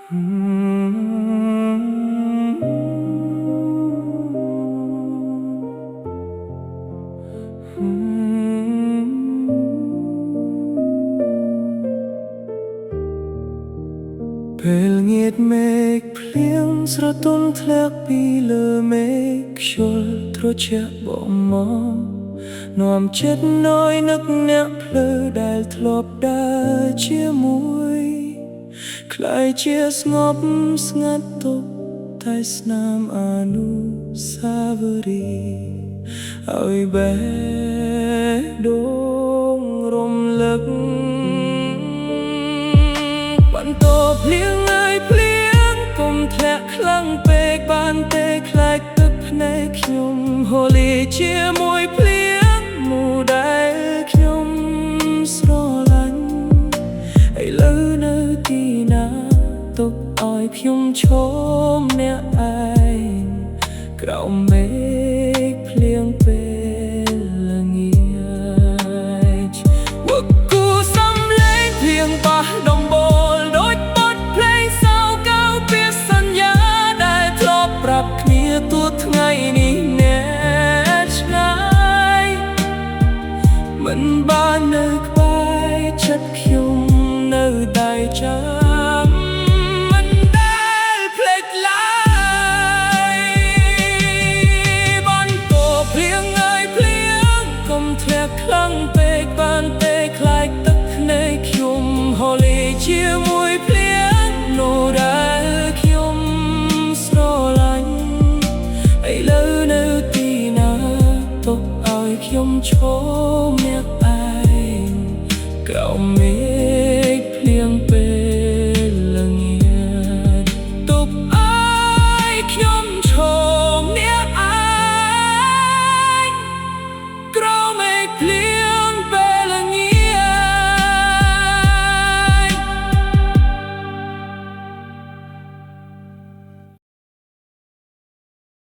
ពេលងៀតមេឃភ្លៀងស្រទន់ធ្លាក់ពីលើមេឃខ្យល់ត្រជាក់បងមកនាំចិត្តណយនឹកអ្នកភ្លឺដែលធ្លាប់ដើរជាមួយក្លាយជាស្ងប់ស្ងាត់ទុកតែស្នាមអនុស្សាវរីយ៍ឲ្យបេះដូងរំលឹកបន្ទោភ្លៀងភ្លៀងកុំធ្លាក់ខ្លាំងពេកបានទេខ្លាចទឹកភ្នែកខ្ញុំហូលីជាមួយភ្លៀងមួយដែលខ្ញុំស្រឡាញ់ឥឡូវនៅទីណាទុកឲ្យខ្ញុំឈមអ្នកឯងក្រោមមេឃភ្លៀងពេលល្ងាចវឹកគូសំឡេងភ្លៀងប៉ះដំបូលដូចបទភ្លេងសៅកៅពីសញ្ញាដែលធ្លាប់ប្រាប់គ្នាទួថ្ងៃនេះអ្នកឆ្ងាយមិនបាននៅក្បែរចិត្តខ្ញុំនៅតែចាំ